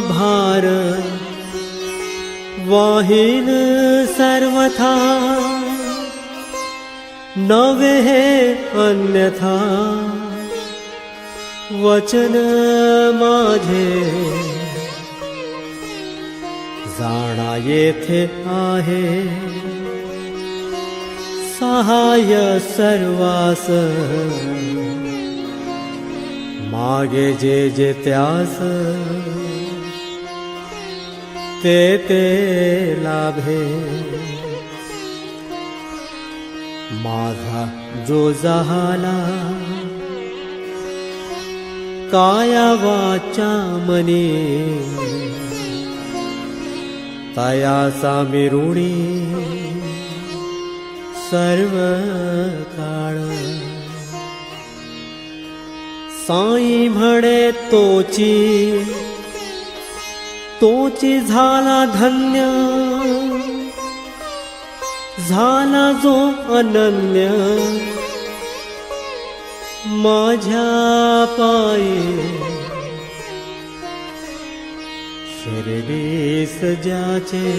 भार वाहिन सर्वथा नवे अन्यथा वचन माझे जाणा येथे आहे सहाय सर्वास मागे जे जे त्यास ते ते लाभे माझा जो झाला काया वाचा मनी तयासा मिरुणी सर्व काळ साई म्हणे तोची झाला धन्य झाला जो अनन्य माझ्या पायी शिरडीस ज्याचे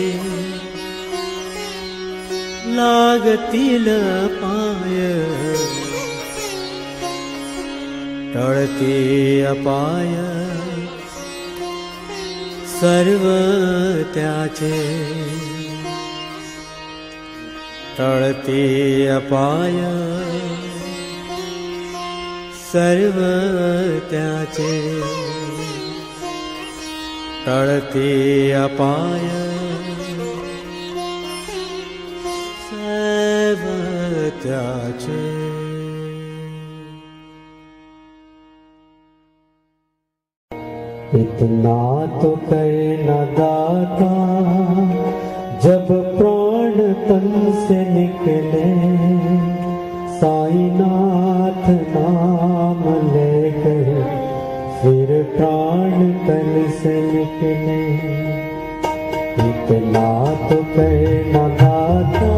लागतील पाय टळते अपाय सर्व त्याचे टळते अपाय सर्व त्याचे टळते अपाय सर्व त्याचे। इतना तो कहना दाता जब प्राण तन से निकले साईनाथ नाम लेकर फिर प्राण तन से निकले। इतना तो कहना दाता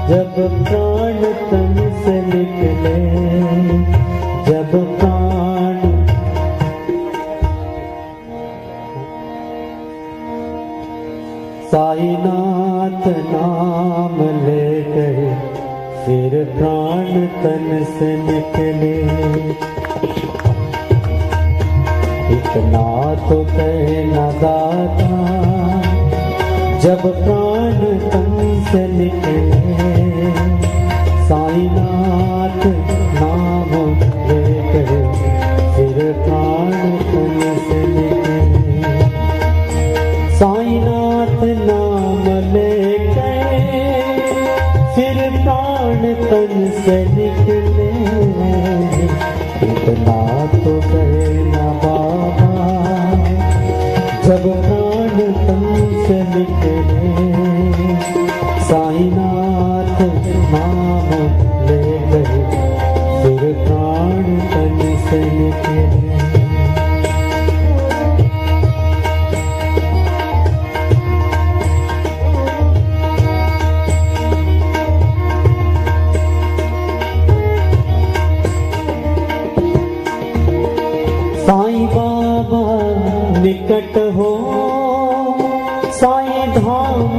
जब प्राण तन से निकले जब प्राण साईनाथ नाम लेकर फिर प्राण तन से निकले। इतना तो कहना दाता जब प्राण तन से निकले साईनाथ नाम लेकर फिर प्राण तन से निकले। साईनाथ नाम लेकर फिर प्राण तन से निकले। इतना तो कहना बाबा जब प्राण तन से निकले साईनाथ नाम लेकर फिर प्राण तन से निकले। साईं बाबा निकट हो साईं धाम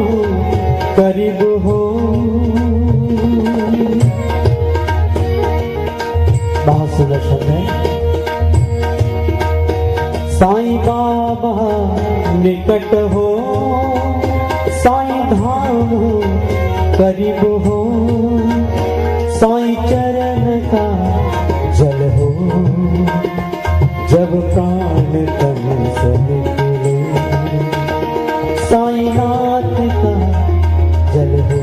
करीब हो। बहुत सुंदर शब्द है। साईं बाबा निकट हो साईं धाम करीब हो साईं चरण का जल हो जब प्राण तन से निकले साईनाथ का जल हो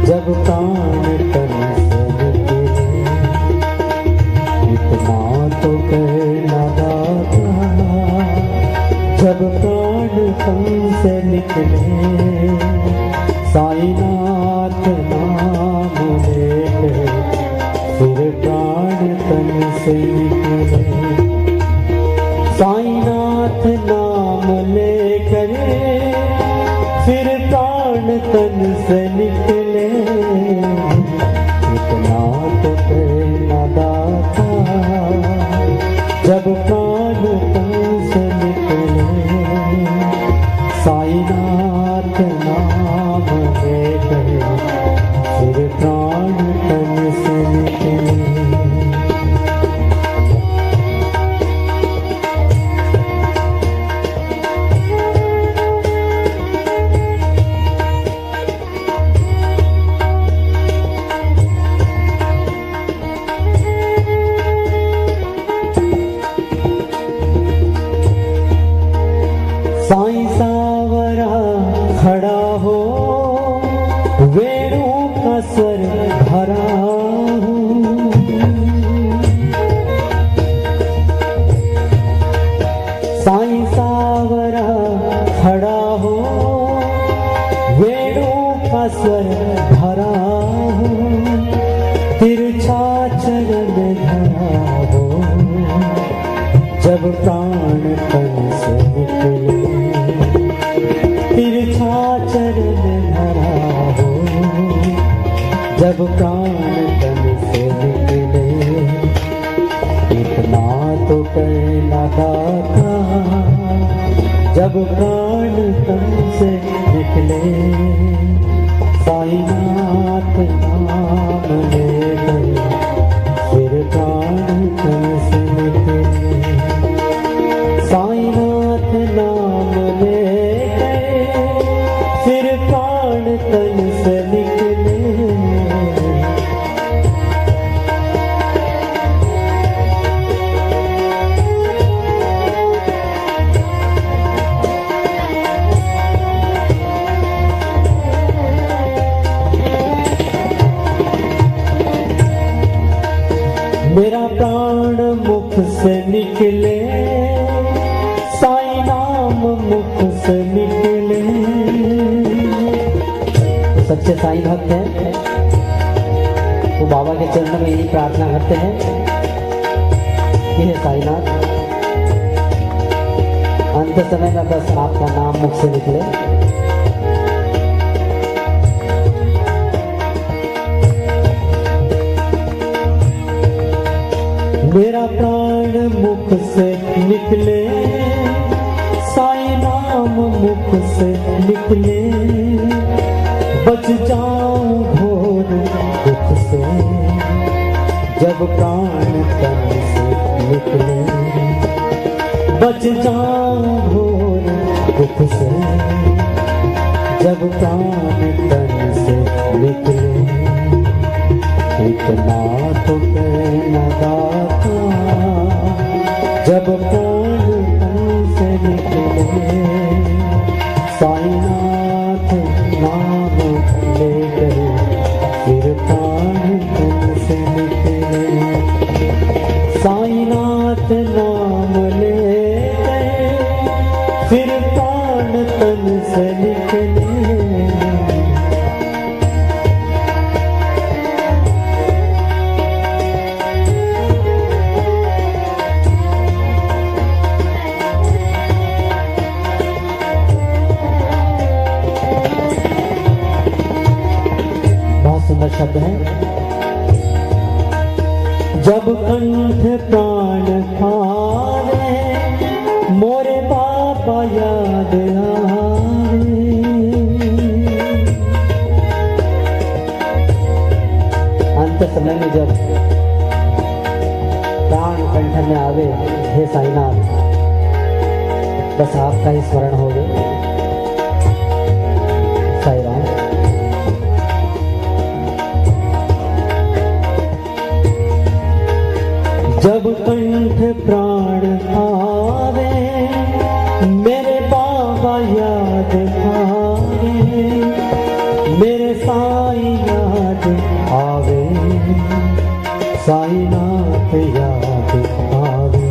जब प्राण तन से निकले। इतना तो कहना दाता जब प्राण तन से निकले साईनाथ नाम लेकर फिर प्राण तन से निकले। साईनाथ नाम लेकर फिर प्राण तन से निकले। इतना तो कहना दाता जब प्राण तन से तन से निकले, तिरछा चरण भरा हो जब प्राण तन से निकले, इतना तो कहना दाता जब प्राण तन से निकले, साईनाथ नाम लेकर फिर प्राण तन से निकले, साईनाथ नाम लेकर फिर प्राण तन से निकले। मेरा प्राण मुख से निकले, साईं नाम मुख से निकले। तो सच्चे साईं भक्त हैं वो बाबा के चरणों में यही प्रार्थना करते हैं कि हे साईनाथ, अंत समय में बस आपका नाम मुख से निकले। मेरा प्राण मुख से निकले, साईं नाम मुख से निकले, बच जाऊं घोर दुख से जब प्राण तन से निकले, बच जाऊं घोर दुख से जब प्राण तन से निकले, इतना तो कहना दाता जब प्राण तन से निकले, साईनाथ नाम लेकर फिर प्राण तन से निकले, साईनाथ नाम लेकर फिर प्राण तन से निकले। सुंदर शब्द है, जब कंठ प्राण हारे मोरे बाबा याद आवे, अंत समय में जब प्राण कंठ में आवे, हे साईनाथ बस आपका ही स्मरण हो गए। साई राम। जब कंठ प्राण आवे मेरे बाबा याद आवे, मेरे साईं याद आवे, साईनाथ याद आवे,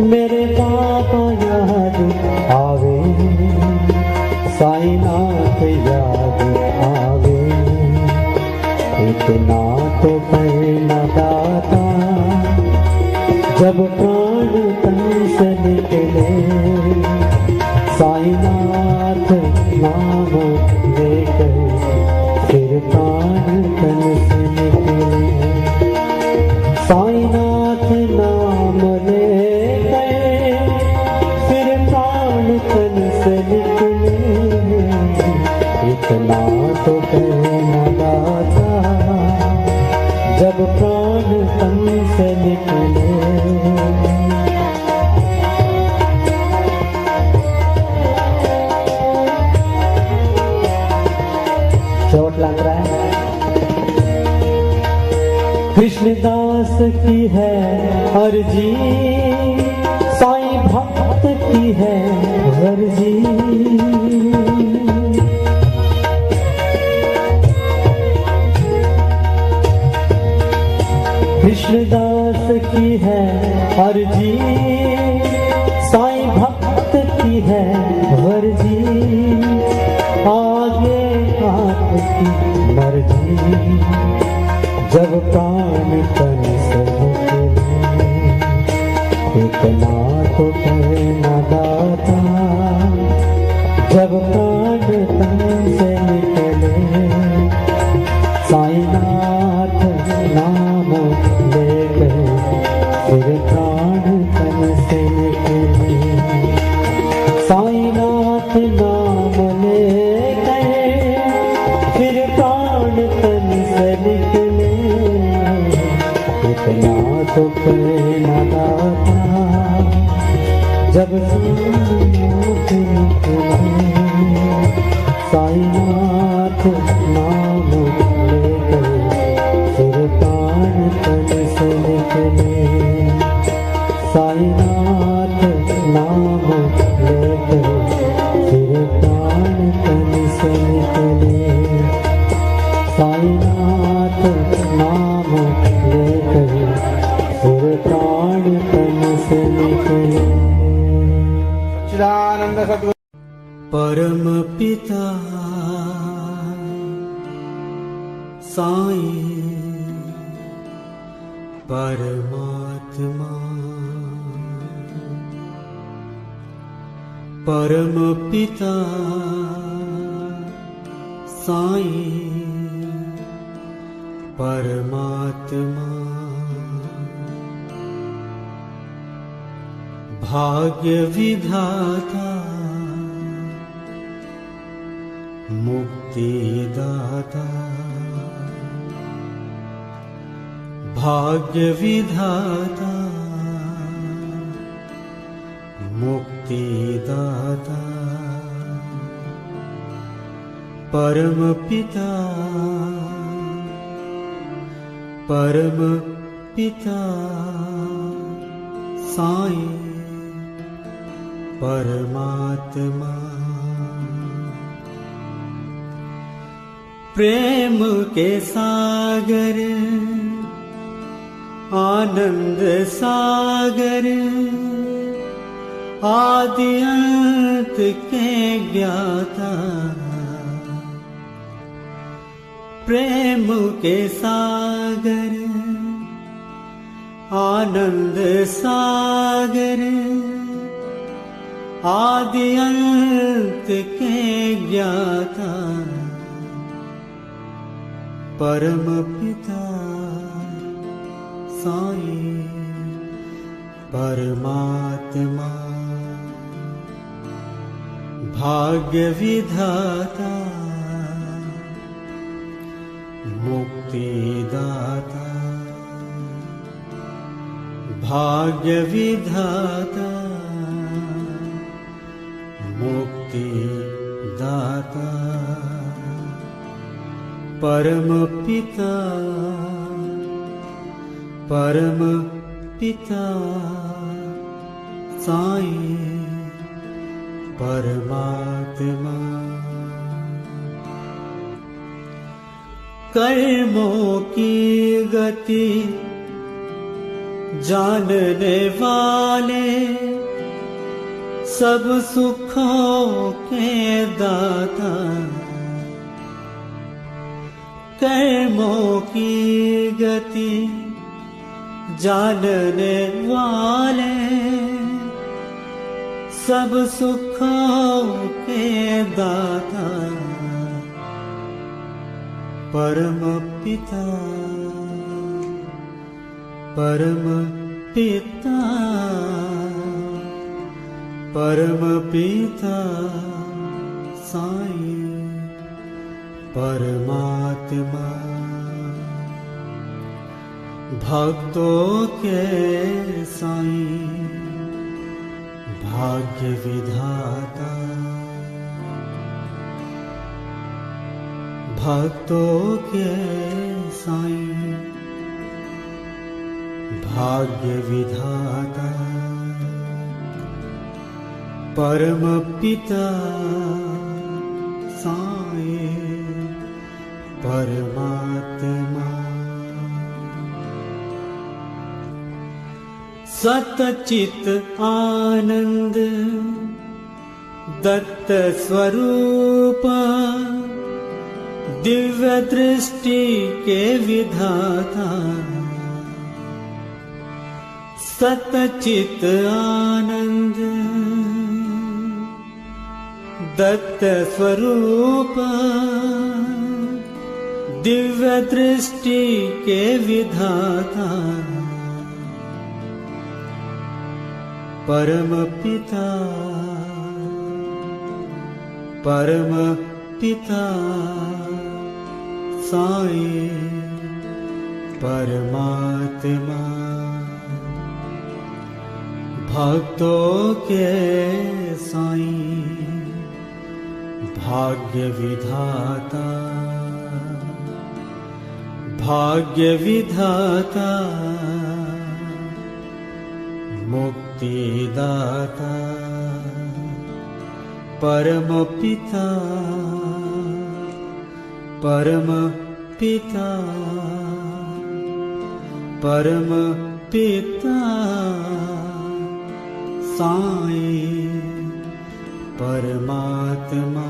मेरे बाबा याद आवे, साईनाथ याद आवे, इतना तो कहना दाता जब प्राण तन से निकले, साईनाथ नाम लेकर फिर प्राण तन से निकले, साईनाथ नाम लेकर फिर प्राण तन से निकले, इतना तो कहना दाता जब प्राण तन से निकले। चोट लग रहा है। कृष्णदास की है अर्जी, साईं भक्त की है अर्जी, कृष्णदास की है अर्जी, साईं भक्त की है अर्जी, आगे आपकी मर्जी जब प्राण तन से निकले, इतना तो से निकले। साईनाथ नाम लेकर फिर प्राण तन से निकले। इतना तो प्रेरणा दाता जब साईनाथ निकले। साईनाथ नाम लेकर फिर प्राण तन से निकले। साईनाथ नाम लेकर फिर प्राण तन से निकले। साईनाथ नाम लेकर फिर प्राण तन से निकले। चिदानंद सद्गुरु परम पिता साईं परमात्मा। परम पिता साईं परमात्मा। भाग्य विधाता मुक्ति दाता। भाग्य विधाता मुक्ति दाता। परम पिता परम पिता साईं परमात्मा। प्रेम के सागर आनंद सागर आदि अंत के ज्ञाता। प्रेम के सागर आनंद सागर आदि अंत के ज्ञाता। परम पिता साईं परमात्मा। भाग्य विधाता मुक्ति दाता। भाग्य विधाता मुक्ति दाता। परम पिता परम पिता साईं परमात्मा। कर्मों की गति जानने वाले सब सुखों के दाता। कर्मों की गति जानने वाले सब सुखों के दाता। परम पिता परम पिता परम पिता साईं परमात्मा। भक्तों के साईं भाग्य विधाता। भक्तों के साईं भाग्य विधाता। परम पिता साईं परमात्मा। सतचित आनंद दत्त स्वरूप दिव्य दृष्टि के विधाता। सतचित आनंद दत्त स्वरूप दिव्य दृष्टि के विधाता। परम पिता साईं परमात्मा भक्तों के साईं भाग्य विधाता मुक्तिदाता परम पिता साईं परमात्मा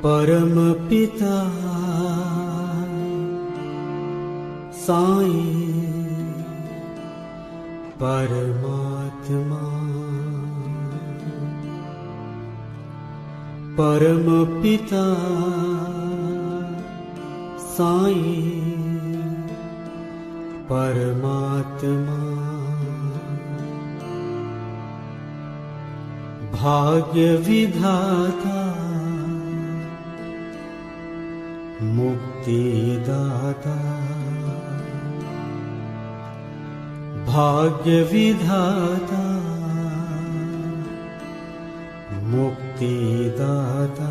परम पिता साईं परमात्मा परम पिता साईं परमात्मा भाग्य विधाता मुक्तिदाता भाग्य विधाता मुक्तिदाता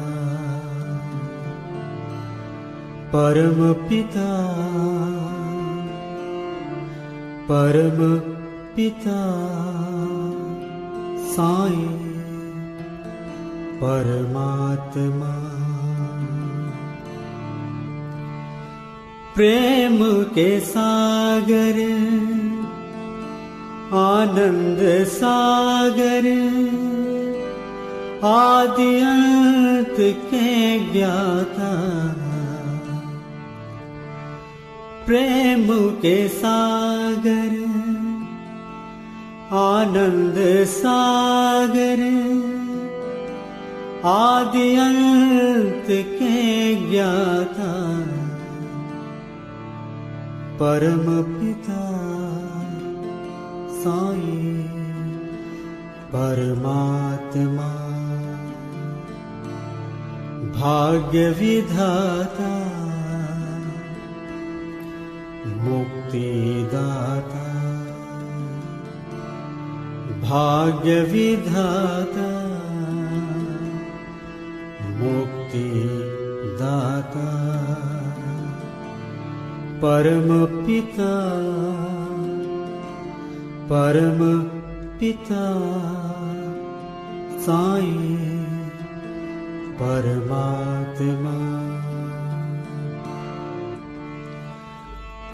परम पिता साईं परमात्मा प्रेम के सागर आनंद सागर आदि अंत के ज्ञाता प्रेम के सागर आनंद सागर आदि अंत के ज्ञाता परम पिता साईं परमात्मा भाग्य विधाता मुक्तिदाता भाग्य विधाता मुक्तिदाता परम पिता साईं परमात्मा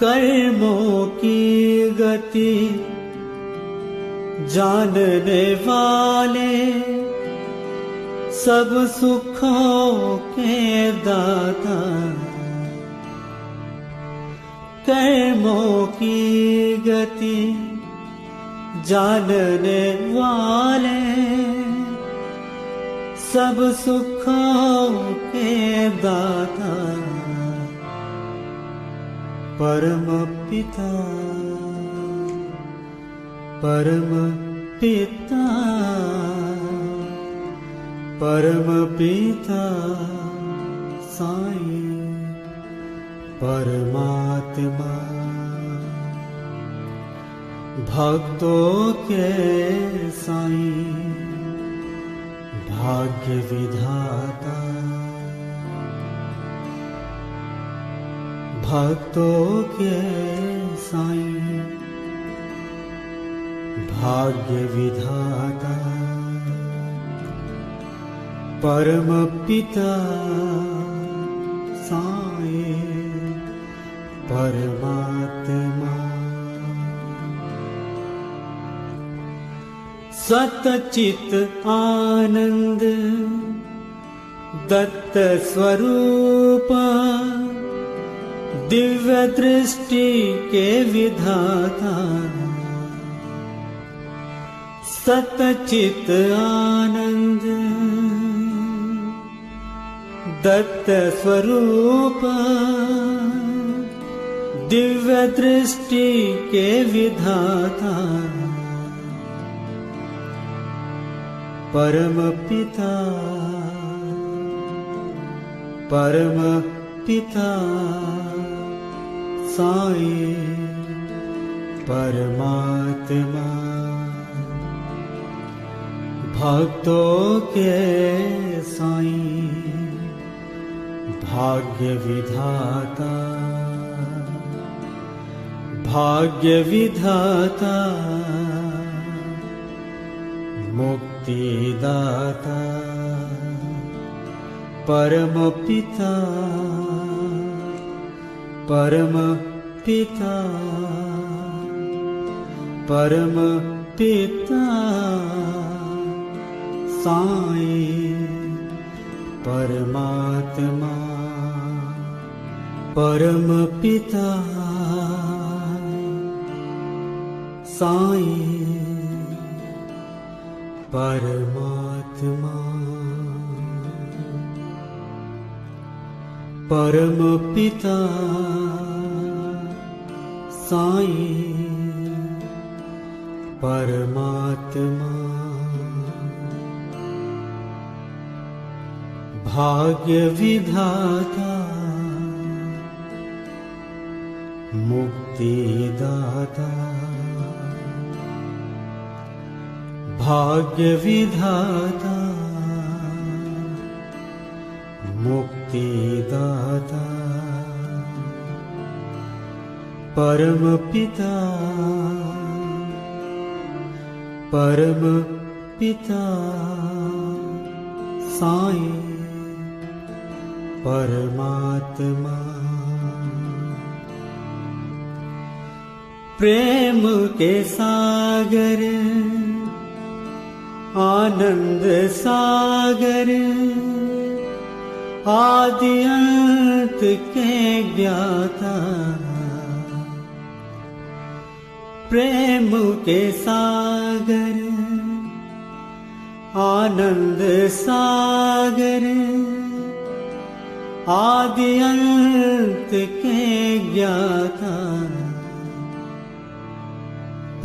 कर्मों की गति जानने वाले सब सुखों के दाता कर्मों की गति जानने वाले सब सुखों के दाता परम पिता साईं परमात्मा भक्तों के साईं भाग्य विधाता भक्तों के साईं भाग्य विधाता परम पिता साईं परमात्मा सतचित आनंद दत्त स्वरूप दिव्य दृष्टि के विधाता सतचित आनंद दत्त स्वरूप दिव्य दृष्टि के विधाता परम पिता साईं परमात्मा भक्तों के साईं भाग्य विधाता मुक्तिदाता परम पिता साईं परमात्मा परम पिता साईं परमात्मा परम पिता साईं परमात्मा भाग्य विधाता मुक्तिदाता भाग्य विधाता मुक्तिदाता परम पिता साईं परमात्मा प्रेम के सागर आनंद सागर आदि अंत के ज्ञाता प्रेम के सागर आनंद सागर आदि अंत के ज्ञाता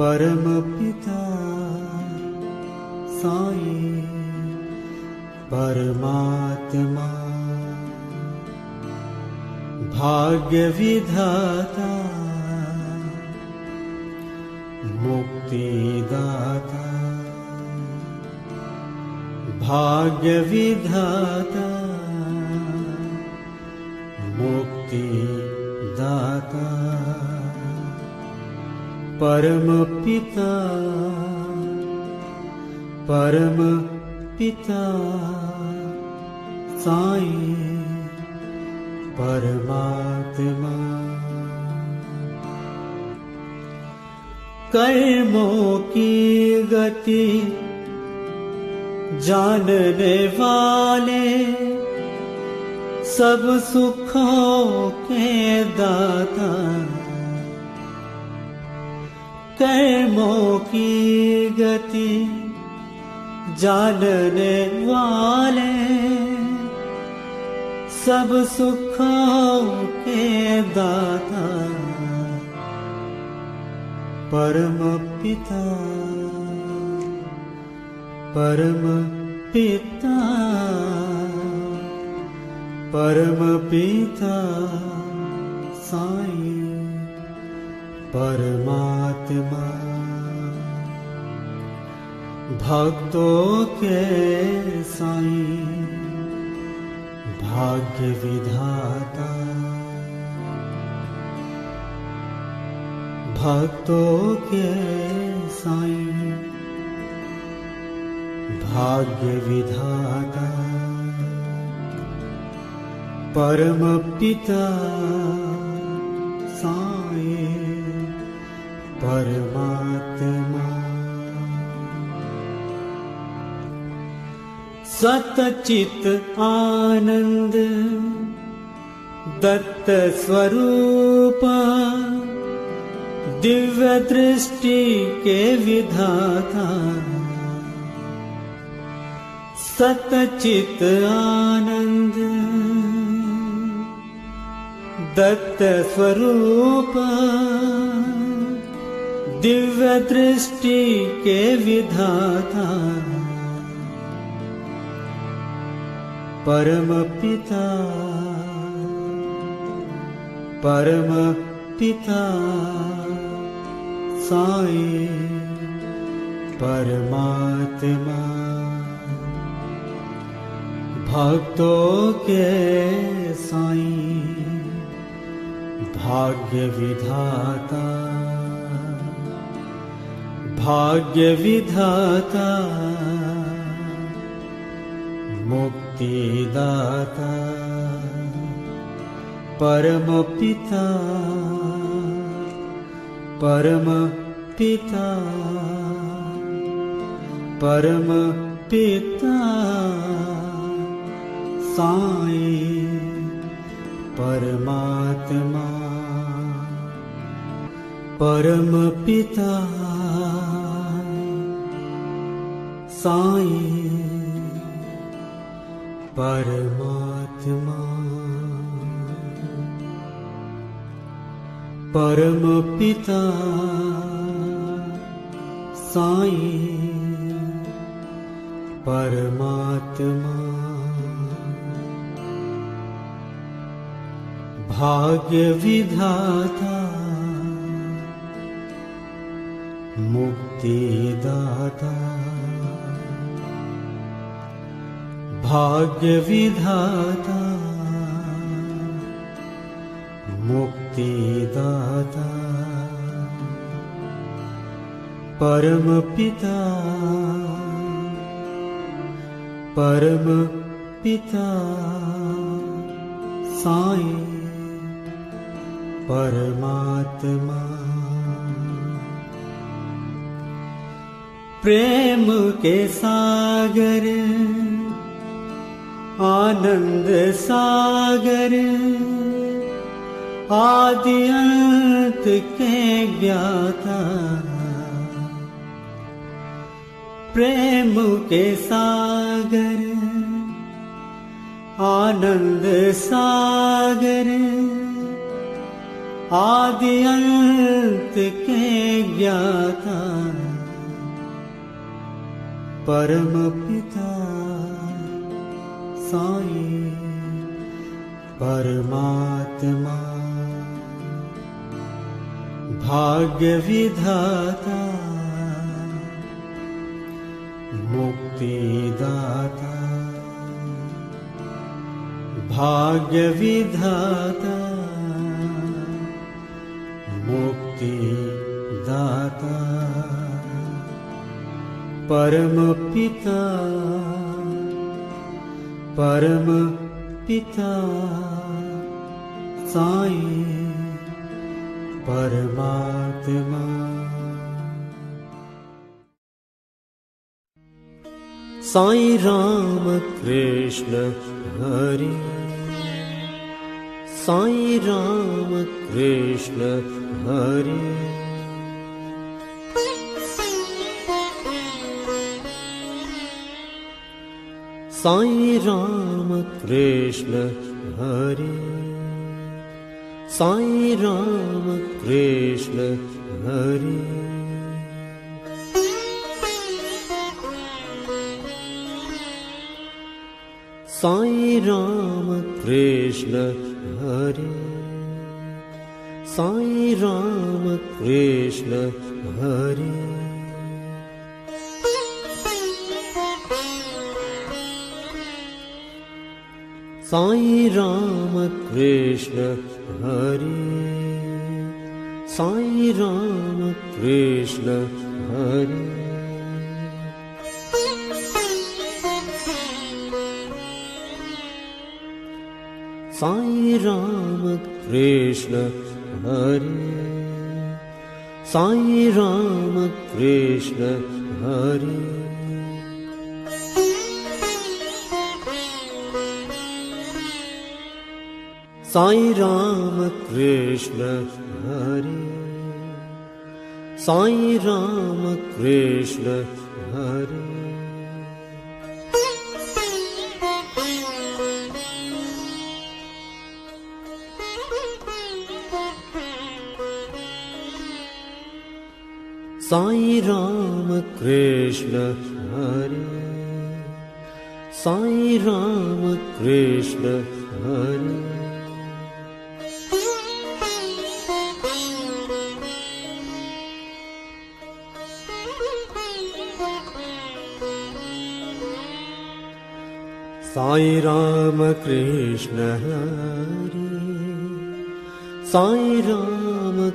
परम पिता साईं परमात्मा भाग्य विधाता मुक्तिदाता भाग्य विधाता मुक्तिदाता परम पिता साईं परमात्मा कर्मों की गति जानने वाले सब सुखों के दाता कर्मों की गति जानने वाले सब सुखों के दाता परम पिता साईं परमात्मा भक्तों के साईं भाग्य विधाता भक्तों के साईं भाग्य विधाता परम पिता साईं परमात्मा सतचित आनंद दत्त स्वरूप दिव्य दृष्टि के विधाता सतचित आनंद दत्त स्वरूप दिव्य दृष्टि के विधाता परमपिता परमपिता साई परमात्मा भक्तों के साईं भाग्य विधाता भाग्य विधाता मुक्तिदाता परमपिता परमपिता परमपिता साईं परमात्मा परमपिता साईं परमात्मा परमपिता साईं परमात्मा भाग्य विधाता मुक्तिदाता भाग्य विधाता मुक्तिदाता परमपिता परमपिता साईं परमात्मा प्रेम के सागर आनंद सागर आदि अंत के ज्ञाता प्रेम के सागर आनंद सागर आदि अंत के ज्ञाता परमपिता साईं परमात्मा भाग्य विधाता मुक्तिदाता भाग्य विधाता मुक्तिदाता परमपिता परमपिता साईं परमात्मा साईं राम कृष्ण हरि साईं राम कृष्ण हरि साईं राम कृष्ण हरि साईं राम कृष्ण हरि साईं राम कृष्ण हरि साईं राम कृष्ण हरि साईं राम कृष्ण हरि साईं राम कृष्ण हरि साईं राम कृष्ण हरि साईं राम कृष्ण हरि साईं राम कृष्ण हरि साईं राम कृष्ण हरि साईं राम कृष्ण हरि साई राम कृष्ण हरे साई राम कृष्ण हरे साई राम